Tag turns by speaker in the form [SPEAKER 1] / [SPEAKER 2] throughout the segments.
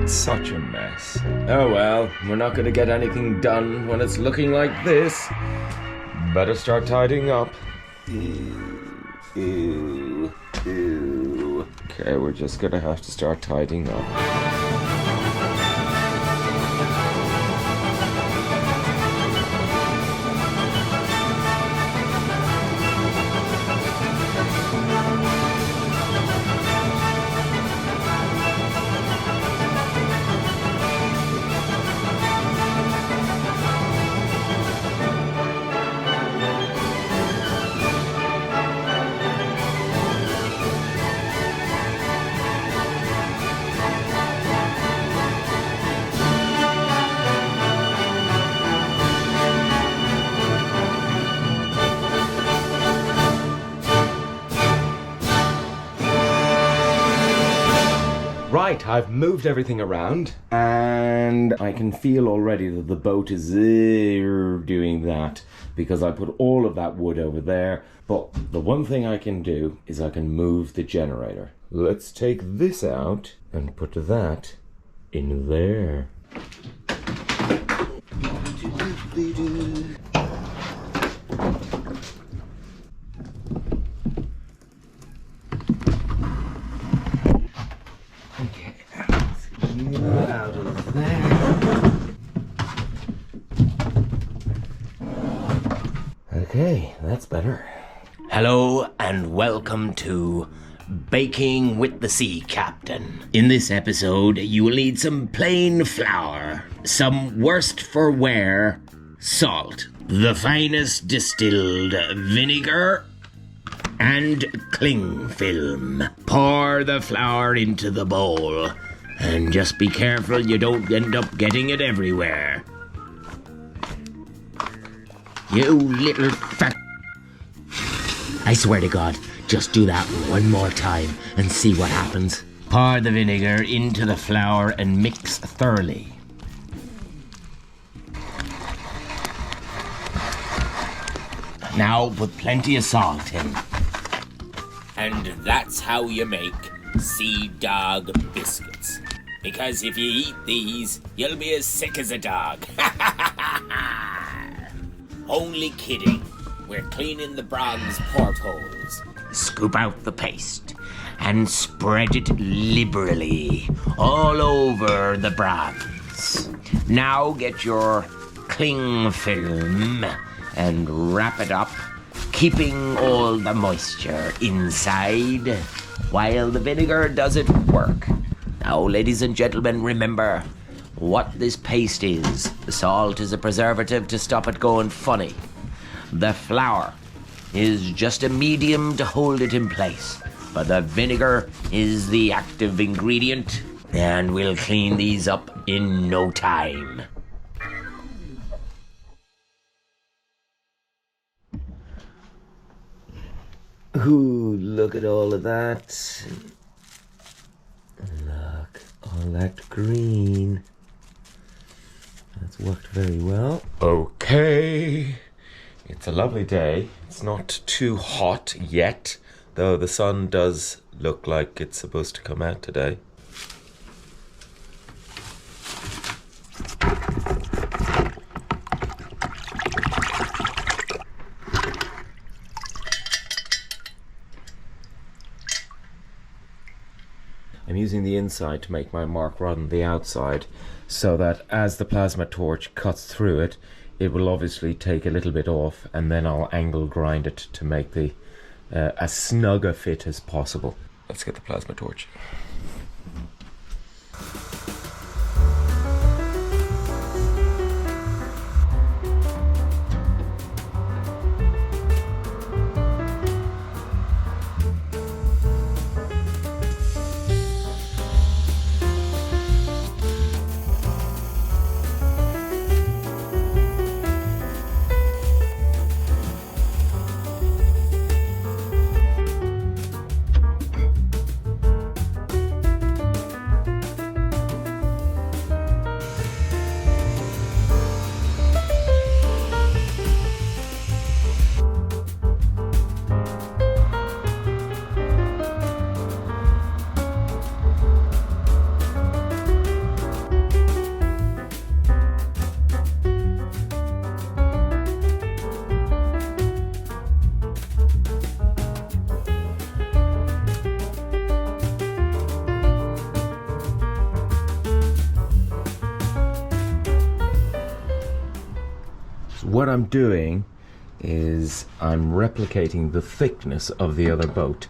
[SPEAKER 1] It's such a mess. Oh well, we're not going to get anything done when it's looking like this. Better start tidying up. Ew. Okay, we're just going to have to start tidying up. Right, I've moved everything around, and I can feel already that the boat is doing that, because I put all of that wood over there. But the one thing I can do is I can move the generator. Let's take this out and put that in there. Out of there. Okay, that's better.
[SPEAKER 2] Hello and welcome to Baking with the Sea Captain. In this episode, you will need some plain flour, some worst for wear salt, the finest distilled vinegar, and cling film. Pour the flour into the bowl. And just be careful you don't end up getting it everywhere. You little fat... I swear to God, just do that one more time and see what happens. Pour the vinegar into the flour and mix thoroughly. Now put plenty of salt in. And that's how you make Sea Dog biscuits. Because if you eat these, you'll be as sick as a dog. Only kidding. We're cleaning the bronze portholes. Scoop out the paste and spread it liberally all over the bronze. Now get your cling film and wrap it up, keeping all the moisture inside while the vinegar does its work. Now, ladies and gentlemen, remember what this paste is. The salt is a preservative to stop it going funny. The flour is just a medium to hold it in place. But the vinegar is the active ingredient, and we'll clean these up in no time.
[SPEAKER 1] Ooh, look at all of that. Look, all that green. That's worked very well. Okay. It's a lovely day. It's not too hot yet, though the sun does look like it's supposed to come out today. I'm using the inside to make my mark rather than the outside, so that as the plasma torch cuts through it, it will obviously take a little bit off, and then I'll angle grind it to make the as snug a fit as possible. Let's get the plasma torch. So what I'm doing is I'm replicating the thickness of the other boat.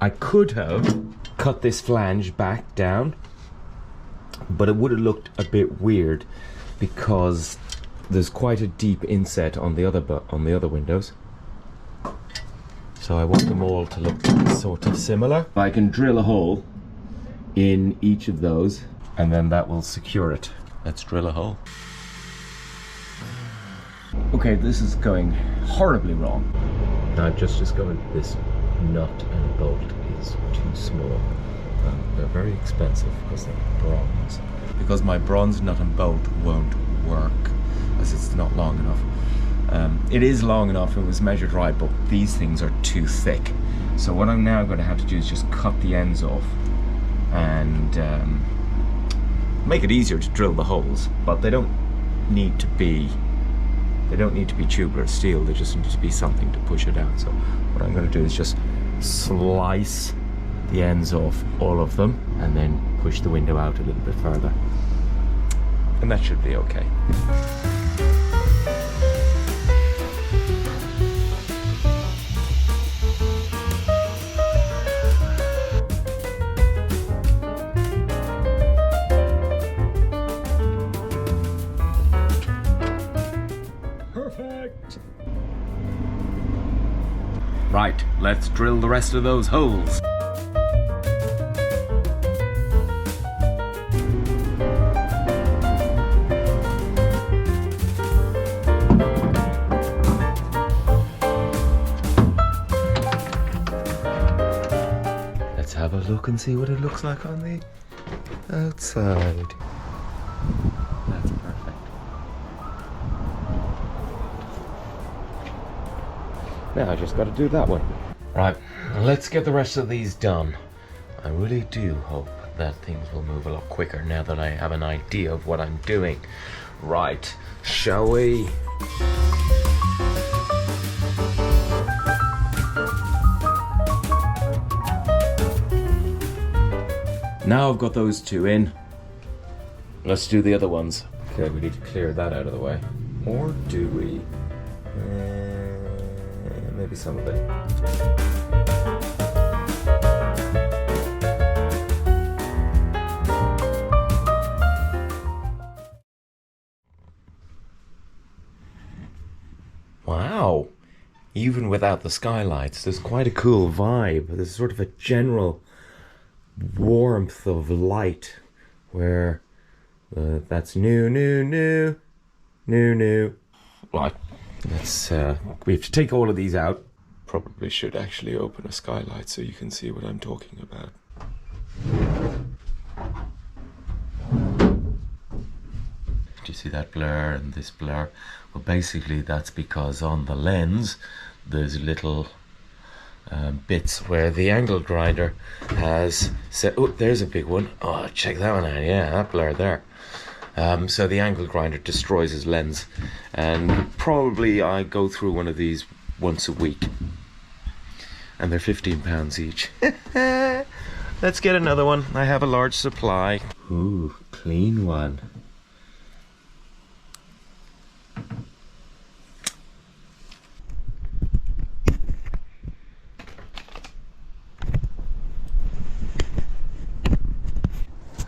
[SPEAKER 1] I could have cut this flange back down, but it would have looked a bit weird because there's quite a deep inset on the other windows. So I want them all to look sort of similar. I can drill a hole in each of those, and then that will secure it. Let's drill a hole. Okay, this is going horribly wrong. I've just discovered this nut and bolt is too small. They're very expensive because they're bronze. Because my bronze nut and bolt won't work as it's not long enough. It is long enough, it was measured right, but these things are too thick. So what I'm now going to have to do is just cut the ends off and make it easier to drill the holes, but they don't need to be tubular steel, they just need to be something to push it out. So what I'm going to do is just slice the ends off all of them and then push the window out a little bit further, and that should be okay. Perfect. Right, let's drill the rest of those holes. Let's have a look and see what it looks like on the outside. That's perfect. Now I just got to do that one. Right, let's get the rest of these done. I really do hope that things will move a lot quicker now that I have an idea of what I'm doing. Right, shall we? Now I've got those two in. Let's do the other ones. Okay, we need to clear that out of the way. Or do we? Maybe some of it. Wow. Even without the skylights, there's quite a cool vibe. There's sort of a general warmth of light where that's new. Right. Let's, we have to take all of these out. Probably should actually open a skylight so you can see what I'm talking about. Do you see that blur and this blur? Well, basically that's because on the lens there's little bits where the angle grinder has set. Oh, there's a big one. Oh, check that one out. Yeah, that blur there. So the angle grinder destroys his lens, and probably I go through one of these once a week, and they're £15 each. Let's get another one. I have a large supply. Ooh, clean one.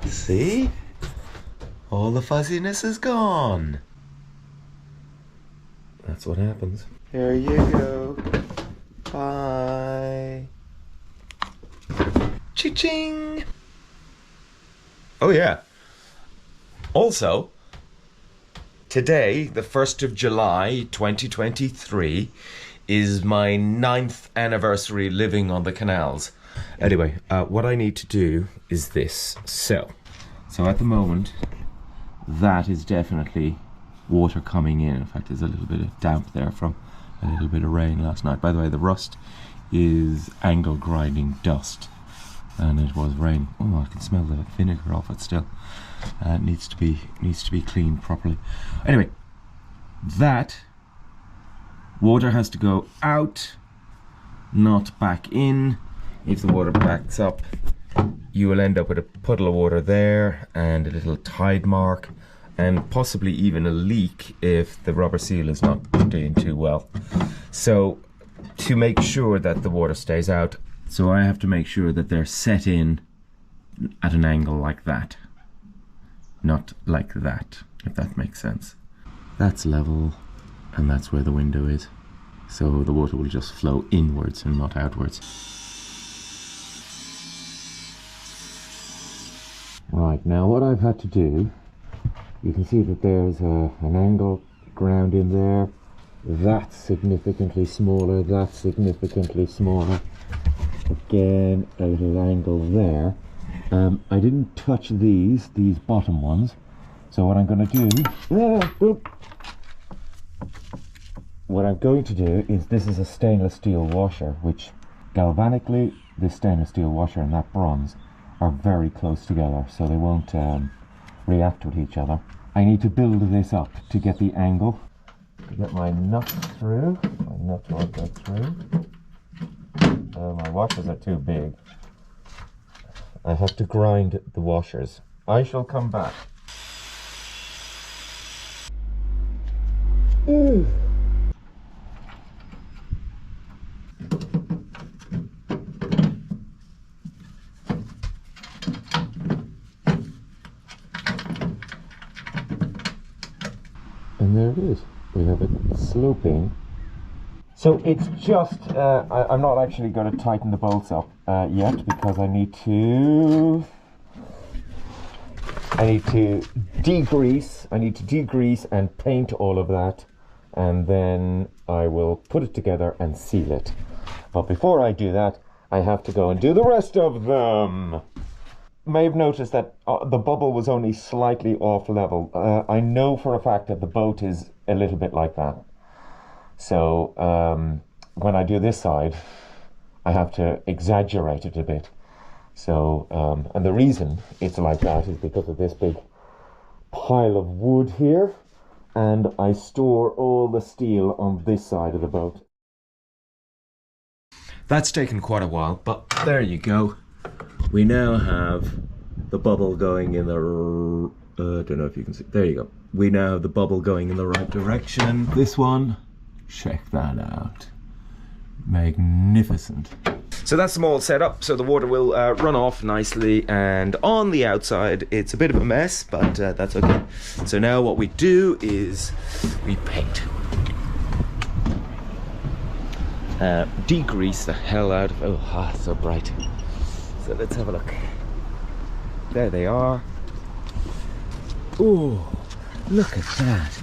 [SPEAKER 1] See? All the fuzziness is gone. That's what happens. There you go. Bye. Ching! Oh yeah. Also, today, the 1st of July, 2023, is my 9th anniversary living on the canals. Anyway, what I need to do is this. So at the moment, that is definitely water coming in. In fact, there's a little bit of damp there from a little bit of rain last night. By the way, the rust is angle grinding dust, and it was rain. Oh, I can smell the vinegar off it still. It needs to be cleaned properly. Anyway, that water has to go out, not back in. If the water backs up, you will end up with a puddle of water there and a little tide mark, and possibly even a leak if the rubber seal is not doing too well. So to make sure that the water stays out, so I have to make sure that they're set in at an angle like that, not like that, if that makes sense. That's level, and that's where the window is. So the water will just flow inwards and not outwards. Right, now what I've had to do, you can see that there's an angle ground in there. That's significantly smaller, that's significantly smaller. Again, a little angle there. I didn't touch these bottom ones. So what I'm going to do, what I'm going to do is, this is a stainless steel washer, which galvanically, this stainless steel washer and that bronze are very close together, so they won't react with each other. I need to build this up to get the angle, to get my nuts through. My nuts won't go through. My washers are too big. I have to grind the washers. I shall come back. Ooh. And there it is. We have it sloping. So it's just, I'm not actually going to tighten the bolts up yet, because I need to degrease and paint all of that, and then I will put it together and seal it. But before I do that, I have to go and do the rest of them. May have noticed that the bubble was only slightly off level. I know for a fact that the boat is a little bit like that. So when I do this side, I have to exaggerate it a bit. So, and the reason it's like that is because of this big pile of wood here, and I store all the steel on this side of the boat. That's taken quite a while, but there you go. We now have the bubble going in the, I don't know if you can see, there you go. We now have the bubble going in the right direction. This one, check that out. Magnificent. So that's them all set up, so the water will run off nicely, and on the outside it's a bit of a mess, but that's okay. So now what we do is we paint. Degrease the hell out of, oh, so bright. So let's have a look. There they are. Oh, look at that.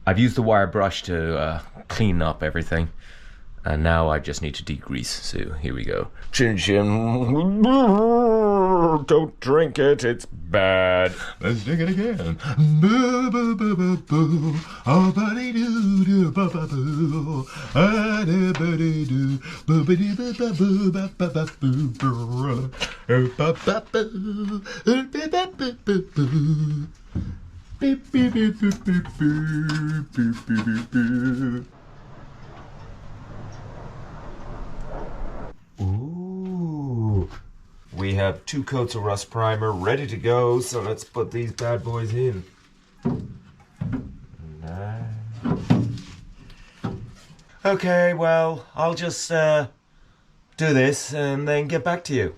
[SPEAKER 1] I've used the wire brush to clean up everything, and now I just need to degrease. So here we go. Chin chin. Don't drink it, it's bad. Let's drink it again. Boo boo boo boo boo. Oh buddy doo doo ba ba boo. Ah doo buddy doo. Boo buddy boo ba boo ba ba ba boo boo. Ba ba boo. Ba ba boo boo boo. Beep beep beep beep beep beep beep beep beep. Ooh, we have 2 coats of rust primer ready to go, so let's put these bad boys in. Okay, well, I'll just do this and then get back to you.